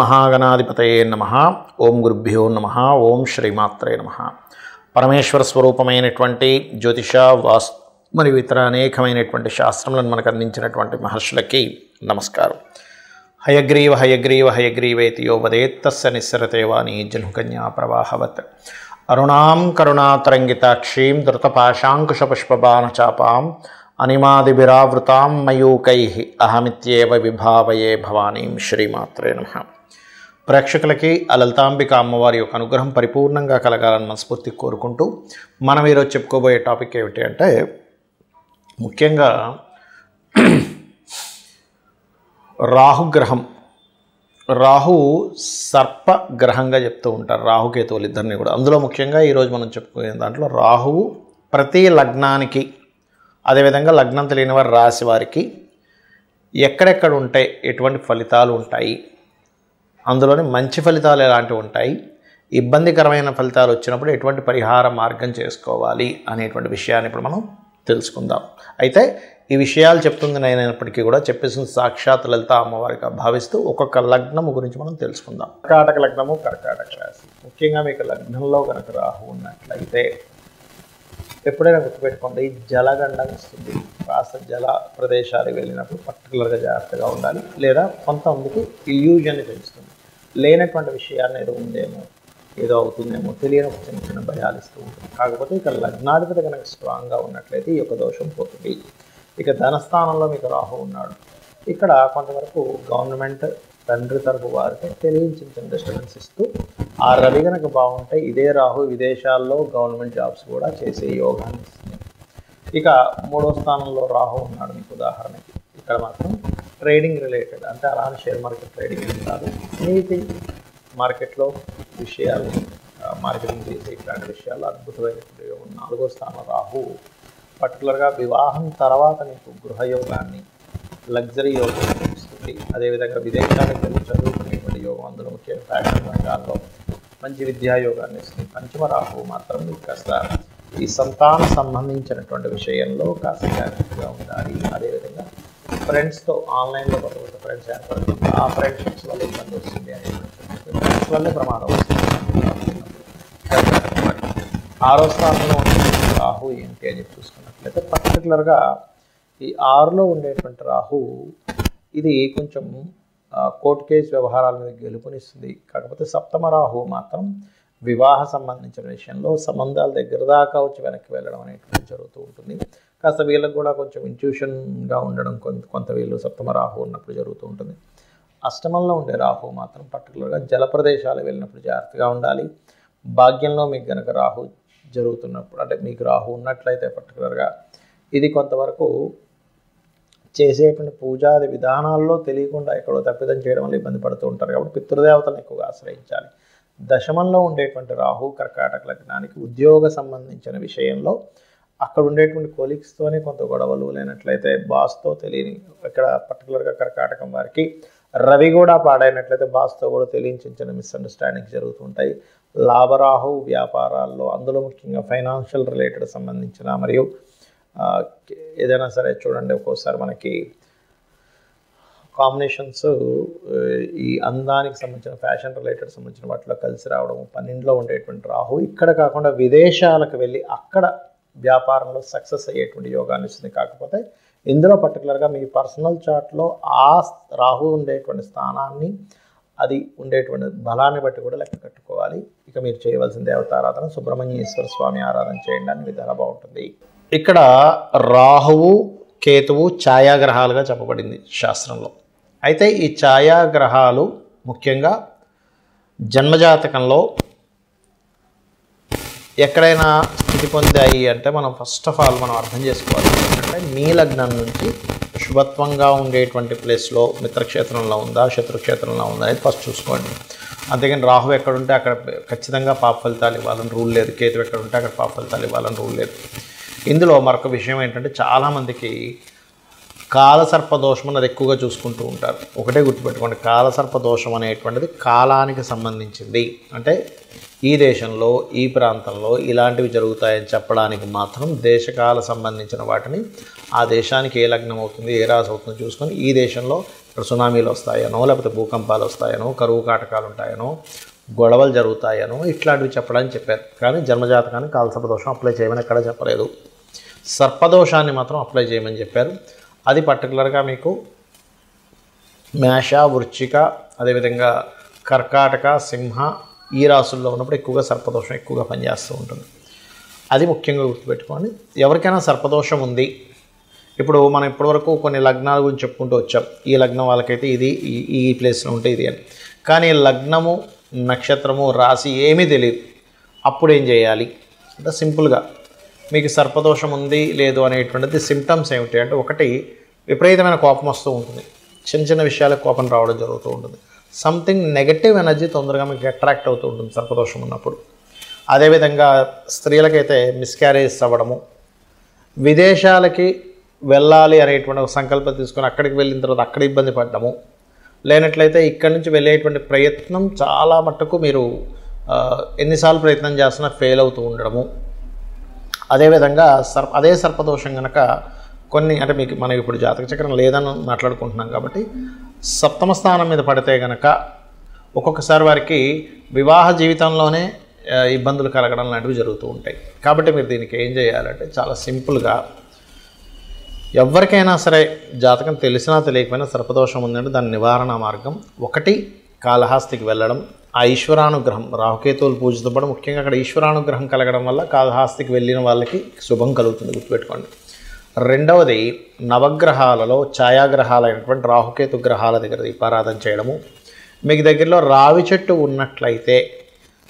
మహాగణాధిపతయే నమః. ఓం గురుభ్యో నమః. ఓం శ్రీమాత్రే నమః. పరమేశ్వర స్వరూపమైనటువంటి జ్యోతిష మరియు ఇతర అనేకమైనటువంటి శాస్త్రములను మనకు అందించినటువంటి మహర్షులకి నమస్కారం. హయగ్రీవ హయగ్రీవ హయగ్రీవేతి యో వదేత్తస్య నిస్సరతే వాణి జనుకన్యా ప్రవాహవత్. అరుణాం కరుణాతరంగితాక్షీం ధృతపాశాంకుశపుష్పబాణచాపాం అనిమాదిభిరావృతాం మయూకైః అహమిత్యేవ విభావయే భవానీం. శ్రీమాత్రే నమః. ప్రేక్షకులకి ఆ లలితాంబిక అమ్మవారి యొక్క అనుగ్రహం పరిపూర్ణంగా కలగాలని మనస్ఫూర్తి కోరుకుంటూ మనం ఈరోజు చెప్పుకోబోయే టాపిక్ ఏమిటి అంటే, ముఖ్యంగా రాహుగ్రహం. రాహు సర్పగ్రహంగా చెప్తూ ఉంటారు, రాహుకేతువులు ఇద్దరిని కూడా. అందులో ముఖ్యంగా ఈరోజు మనం చెప్పుకునే దాంట్లో రాహువు ప్రతి లగ్నానికి, అదేవిధంగా లగ్నం తెలియని వారి రాశి వారికి ఎక్కడెక్కడ ఉంటే ఎటువంటి ఫలితాలు ఉంటాయి, అందులోని మంచి ఫలితాలు ఎలాంటివి ఉంటాయి, ఇబ్బందికరమైన ఫలితాలు వచ్చినప్పుడు ఎటువంటి పరిహార మార్గం చేసుకోవాలి అనేటువంటి విషయాన్ని ఇప్పుడు మనం తెలుసుకుందాం. అయితే ఈ విషయాలు చెప్తుంది నేనైనప్పటికీ కూడా చెప్పేసింది సాక్షాత్ లలిత అమ్మవారిగా భావిస్తూ ఒక్కొక్క లగ్నము గురించి మనం తెలుసుకుందాం. కర్కాటక లగ్నము, కర్కాటక రాశి. ముఖ్యంగా మీకు లగ్నంలో కనుక రాహు ఉన్నట్లయితే ఎప్పుడైనా గుర్తుపెట్టుకోండి, జలగండం వస్తుంది. కాస్త జల ప్రదేశాలు వెళ్ళినప్పుడు పర్టికులర్గా జాగ్రత్తగా ఉండాలి. లేదా కొంతమందికి ఇల్యూజన్ తెలుస్తుంది, లేనటువంటి విషయాన్ని ఏదో ఉందేమో, ఏదో అవుతుందేమో తెలియని ఒక చిన్న చిన్న భయాలు ఇస్తూ ఉంటుంది. కాకపోతే ఇక లగ్నాధిపతి కనుక స్ట్రాంగ్గా ఉన్నట్లయితే ఈ యొక్క దోషం పోతుంది. ఇక ధనస్థానంలో మీకు రాహు ఉన్నాడు. ఇక్కడ కొంతవరకు గవర్నమెంట్ తండ్రి తరపు వారికి తెలియని చిన్న చిన్న డిస్టర్బెన్స్ ఇస్తూ, ఆ రవి కనుక బాగుంటే ఇదే రాహు విదేశాల్లో గవర్నమెంట్ జాబ్స్ కూడా చేసే యోగాన్ని ఇస్తుంది. ఇక మూడో స్థానంలో రాహు ఉన్నాడు మీకు. ఉదాహరణకి ఇక్కడ మాత్రం ట్రేడింగ్ రిలేటెడ్, అంటే అలానే షేర్ మార్కెట్ ట్రేడింగ్ కాదు, ఎనీథింగ్ మార్కెట్లో విషయాలు, మార్కెటింగ్ చేసే ఇట్లాంటి విషయాలు అద్భుతమైనటువంటి యోగం. నాలుగో స్థానం రాహు పర్టికులర్గా వివాహం తర్వాత మీకు గృహయోగాన్ని, లగ్జరీ యోగాన్ని ఇస్తుంది. అదేవిధంగా విదేశాలకు వెళ్ళి చదువుకునేటువంటి యోగం, అందులో ముఖ్యంగా ఫ్యాషన్ రంగాల్లో మంచి విద్యాయోగాన్ని ఇస్తుంది. పంచమ రాహు మాత్రం మీకు కాస్త ఈ సంతాన సంబంధించినటువంటి విషయంలో కాస్త జాగ్రత్తగా ఉండాలి. అదేవిధంగా ఫ్రెండ్స్తో ఆన్లైన్లో కొత్త కొత్త ఫ్రెండ్స్ ఏర్పడుతుంది, ఆ ఫ్రెండ్షిప్స్ వల్ల ఇబ్బంది వస్తుంది అనేటువంటి ఫ్రెండ్స్ వల్లే ప్రమాదం వస్తుంది. ఆరో స్థానంలో ఉండేటువంటి రాహు ఏంటి అని చూసుకున్నట్లయితే పర్టికులర్గా ఈ 6లో ఉండేటువంటి రాహు ఇది కొంచెం కోర్టు కేసు వ్యవహారాల మీద గెలుపునిస్తుంది. కాకపోతే సప్తమ రాహు మాత్రం వివాహ సంబంధించిన విషయంలో సంబంధాల దగ్గర దాకా వచ్చి వెనక్కి వెళ్ళడం అనేటువంటి జరుగుతూ ఉంటుంది. కాస్త వీళ్ళకు కూడా కొంచెం ఇంట్యూషన్గా ఉండడం కొంత వీళ్ళు సప్తమ రాహు ఉన్నప్పుడు జరుగుతూ ఉంటుంది. అష్టమంలో ఉండే రాహు మాత్రం పర్టికులర్గా జల ప్రదేశాలు వెళ్ళినప్పుడు జాగ్రత్తగా ఉండాలి. భాగ్యంలో మీకు కనుక రాహు జరుగుతున్నప్పుడు, అంటే మీకు రాహు ఉన్నట్లయితే పర్టికులర్గా ఇది కొంతవరకు చేసేటువంటి పూజాది విధానాల్లో తెలియకుండా ఎక్కడో తప్పిదం చేయడం వల్ల ఇబ్బంది పడుతూ ఉంటారు. కాబట్టి పితృదేవతలను ఎక్కువగా ఆశ్రయించాలి. దశమంలో ఉండేటువంటి రాహు కర్కాటక లగ్నానికి ఉద్యోగ సంబంధించిన విషయంలో అక్కడ ఉండేటువంటి కొలీగ్స్తోనే కొంత గొడవలు, లేనట్లయితే బాస్తో తెలియని, ఇక్కడ పర్టికులర్గా కర్కాటకం వారికి రవి కూడా పాడైనట్లయితే బాస్తో కూడా తెలియని చిన్న చిన్న మిస్అండర్స్టాండింగ్స్ జరుగుతుంటాయి. లాభరాహు వ్యాపారాల్లో, అందులో ముఖ్యంగా ఫైనాన్షియల్ రిలేటెడ్ సంబంధించిన మరియు ఏదైనా సరే చూడండి, ఒక్కోసారి మనకి కాంబినేషన్స్ ఈ అందానికి సంబంధించిన ఫ్యాషన్ రిలేటెడ్ సంబంధించిన వాటిలో కలిసి రావడం. 12లో ఉండేటువంటి రాహు ఇక్కడ కాకుండా విదేశాలకు వెళ్ళి అక్కడ వ్యాపారంలో సక్సెస్ అయ్యేటువంటి యోగాన్ని ఇస్తుంది. కాకపోతే ఇందులో పర్టికులర్గా మీ పర్సనల్ చార్ట్లో ఆ రాహు ఉండేటువంటి స్థానాన్ని, అది ఉండేటువంటి బలాన్ని బట్టి కూడా లెక్క కట్టుకోవాలి. ఇక మీరు చేయవలసిన దేవతారాధన సుబ్రహ్మణ్యేశ్వర స్వామి ఆరాధన చేయండి, అన్ని విధాలా బాగుంటుంది. ఇక్కడ రాహువు కేతువు ఛాయాగ్రహాలుగా చెప్పబడింది శాస్త్రంలో. అయితే ఈ ఛాయాగ్రహాలు ముఖ్యంగా జన్మజాతకంలో ఎక్కడైనా స్థితి పొందాయి అంటే మనం ఫస్ట్ ఆఫ్ ఆల్ మనం అర్థం చేసుకోవాలి ఏంటంటే, మీ లగ్నం నుంచి శుభత్వంగా ఉండేటువంటి ప్లేస్లో మిత్రక్షేత్రంలో ఉందా, శత్రుక్షేత్రంలో ఉందా అనేది ఫస్ట్ చూసుకోండి. అంతేగాని రాహు ఎక్కడుంటే అక్కడ ఖచ్చితంగా పాప ఫలితాలు ఇవ్వాలని రూల్ లేదు, కేతు ఎక్కడుంటే అక్కడ పాప ఫలితాలు ఇవ్వాలని రూల్ లేదు. ఇందులో మరొక విషయం ఏంటంటే, చాలామందికి కాలసర్ప దోషం అన్నది ఎక్కువగా చూసుకుంటూ ఉంటారు. ఒకటే గుర్తుపెట్టుకోండి, కాలసర్ప దోషం అనేటువంటిది కాలానికి సంబంధించింది. అంటే ఈ దేశంలో, ఈ ప్రాంతంలో ఇలాంటివి జరుగుతాయని చెప్పడానికి మాత్రం దేశకాల సంబంధించిన వాటిని, ఆ దేశానికి ఏ లగ్నం అవుతుంది, ఏ రాశి అవుతుందో చూసుకొని ఈ దేశంలో సునామీలు వస్తాయనో, లేకపోతే భూకంపాలు వస్తాయనో, కరువు కాటకాలు ఉంటాయనో, గొడవలు జరుగుతాయనో ఇట్లాంటివి చెప్పడానికి చెప్పారు. కానీ జన్మజాతకానికి కాలసర్పదోషం అప్లై చేయమని ఎక్కడ చెప్పలేదు. సర్పదోషాన్ని మాత్రం అప్లై చేయమని చెప్పారు. అది పర్టికులర్గా మీకు మేష, వృశ్చిక, అదేవిధంగా కర్కాటక, సింహ ఈ రాసుల్లో ఉన్నప్పుడు ఎక్కువగా సర్పదోషం ఎక్కువగా పనిచేస్తూ ఉంటుంది. అది ముఖ్యంగా గుర్తుపెట్టుకోండి. ఎవరికైనా సర్పదోషం ఉంది, ఇప్పుడు మనం ఇప్పటివరకు కొన్ని లగ్నాల గురించి చెప్పుకుంటూ వచ్చాం. ఈ లగ్నం వాళ్ళకైతే ఇది ఈ ప్లేస్లో ఉంటే ఇది అని. కానీ లగ్నము, నక్షత్రము, రాశి ఏమీ తెలియదు. అప్పుడు ఏం చేయాలి అంటే సింపుల్గా మీకు సర్పదోషం ఉంది లేదు అనేటువంటిది సిమ్టమ్స్ ఏమిటి అంటే, ఒకటి విపరీతమైన కోపం వస్తూ ఉంటుంది. చిన్న చిన్న విషయాలకు కోపం రావడం జరుగుతూ ఉంటుంది. సంథింగ్ నెగటివ్ ఎనర్జీ తొందరగా మీకు అట్రాక్ట్ అవుతూ ఉంటుంది సర్పదోషం ఉన్నప్పుడు. అదేవిధంగా స్త్రీలకైతే మిస్క్యారేజ్ అవ్వడము, విదేశాలకి వెళ్ళాలి అనేటువంటి ఒక సంకల్పం తీసుకొని అక్కడికి వెళ్ళిన తర్వాత అక్కడ ఇబ్బంది పడ్డము, లేనట్లయితే ఇక్కడి నుంచి వెళ్ళేటువంటి ప్రయత్నం చాలా మట్టుకు మీరు ఎన్నిసార్లు ప్రయత్నం చేస్తున్నా ఫెయిల్ అవుతూ ఉండడము. అదేవిధంగా అదే సర్పదోషం కనుక కొన్ని అంటే మీకు మనం ఇప్పుడు జాతక చక్రం లేదని మాట్లాడుకుంటున్నాం కాబట్టి సప్తమ స్థానం మీద పడితే కనుక ఒక్కొక్కసారి వారికి వివాహ జీవితంలోనే ఇబ్బందులు కలగడం లాంటివి జరుగుతూ ఉంటాయి. కాబట్టి మీరు దీనికి ఏం చేయాలంటే చాలా సింపుల్గా ఎవరికైనా సరే జాతకం తెలిసినా తెలియకపోయినా సర్పదోషం ఉందంటే దాని నివారణ మార్గం ఒకటి కాళహస్తికి వెళ్ళడం. ఆ ఈశ్వరానుగ్రహం రాహుకేతువులు పూజతో పాటు ముఖ్యంగా అక్కడ ఈశ్వరానుగ్రహం కలగడం వల్ల కాళహస్తికి వెళ్ళిన వాళ్ళకి శుభం కలుగుతుంది, గుర్తుపెట్టుకోండి. రెండవది నవగ్రహాలలో ఛాయాగ్రహాలైనటువంటి రాహుకేతు గ్రహాల దగ్గర దీపారాధన చేయడము. మీకు దగ్గరలో రావి చెట్టు ఉన్నట్లయితే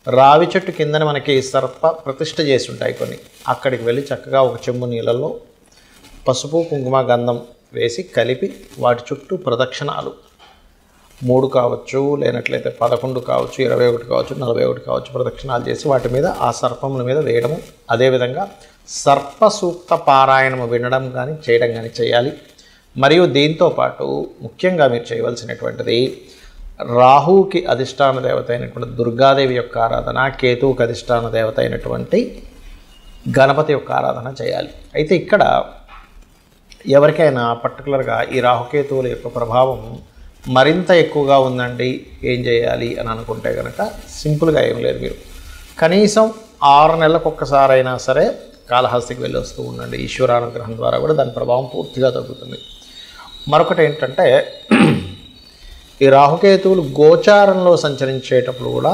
రావి చెట్టు కిందని మనకి సర్ప ప్రతిష్ఠ చేసి ఉంటాయి కొన్ని, అక్కడికి వెళ్ళి చక్కగా ఒక చెంబు నీళ్ళల్లో పసుపు, కుంకుమ, గంధం వేసి కలిపి వాటి చుట్టూ ప్రదక్షిణాలు 3 కావచ్చు, లేనట్లయితే 11 కావచ్చు, 21 కావచ్చు, 41 కావచ్చు ప్రదక్షిణాలు చేసి వాటి మీద ఆ సర్పముల మీద వేయడము. అదేవిధంగా సర్ప సూక్త పారాయణము వినడం కానీ చేయడం కానీ చేయాలి. మరియు దీంతోపాటు ముఖ్యంగా మీరు చేయవలసినటువంటిది రాహువుకి అధిష్టాన దేవత అయినటువంటి దుర్గాదేవి యొక్క ఆరాధన, కేతువుకి అధిష్టాన దేవత అయినటువంటి గణపతి యొక్క ఆరాధన చేయాలి. అయితే ఇక్కడ ఎవరికైనా పర్టికులర్గా ఈ రాహుకేతువుల యొక్క ప్రభావం మరింత ఎక్కువగా ఉందండి, ఏం చేయాలి అని అనుకుంటే కనుక సింపుల్గా ఏం లేదు, మీరు కనీసం 6 నెలలకు ఒక్కసారైనా సరే కాళహస్తికి వెళ్ళి వస్తూ ఉండండి. ఈశ్వరానుగ్రహం ద్వారా కూడా దాని ప్రభావం పూర్తిగా తగ్గుతుంది. మరొకటి ఏంటంటే ఈ రాహుకేతువులు గోచారంలో సంచరించేటప్పుడు కూడా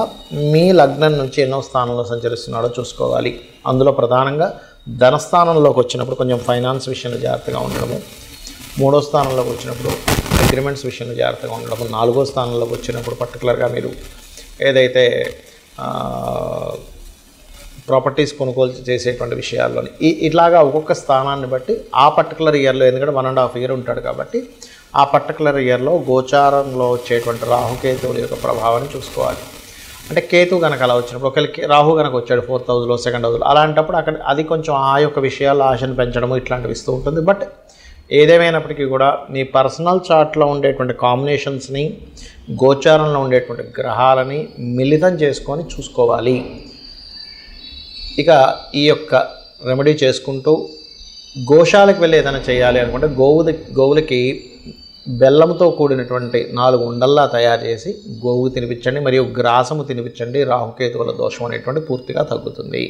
మీ లగ్నం నుంచి ఎన్నో స్థానంలో సంచరిస్తున్నాడో చూసుకోవాలి. అందులో ప్రధానంగా ధనస్థానంలోకి వచ్చినప్పుడు కొంచెం ఫైనాన్స్ విషయంలో జాగ్రత్తగా ఉండడము, 3వ స్థానంలోకి వచ్చినప్పుడు అగ్రిమెంట్స్ విషయంలో జాగ్రత్తగా ఉండడము, 4వ స్థానంలోకి వచ్చినప్పుడు పర్టికులర్గా మీరు ఏదైతే ప్రాపర్టీస్ కొనుగోలు చేసేటువంటి విషయాల్లోని ఇట్లాగా ఒక్కొక్క స్థానాన్ని బట్టి ఆ పర్టికులర్ ఇయర్లో, ఎందుకంటే 1.5 ఇయర్ ఉంటాడు కాబట్టి ఆ పర్టికులర్ ఇయర్లో గోచారంలో వచ్చేటువంటి రాహుకేతువుల యొక్క ప్రభావాన్ని చూసుకోవాలి. అంటే కేతు కనుక అలా వచ్చినప్పుడు ఒకరికి రాహు కనుక వచ్చాడు 4th హౌస్లో, 2nd హౌస్లో, అలాంటప్పుడు అక్కడ అది కొంచెం ఆ యొక్క విషయాల్లో ఆశను పెంచడము ఇట్లాంటివి ఇస్తూ ఉంటుంది. బట్ ఏదేమైనప్పటికీ కూడా మీ పర్సనల్ చార్ట్లో ఉండేటువంటి కాంబినేషన్స్ని, గోచారంలో ఉండేటువంటి గ్రహాలని మిళితం చేసుకొని చూసుకోవాలి. ఇక ఈ యొక్క రెమెడీ చేసుకుంటూ గోశాలకు వెళ్ళి ఏదైనా చేయాలి అనుకుంటే గోవులకి బెల్లంతో కూడినటువంటి 4 ఉండల్లా తయారు చేసి గోవు తినిపించండి, మరియు గ్రాసము తినిపించండి. రాహుకేతువుల దోషం అనేటువంటి పూర్తిగా తగ్గుతుంది.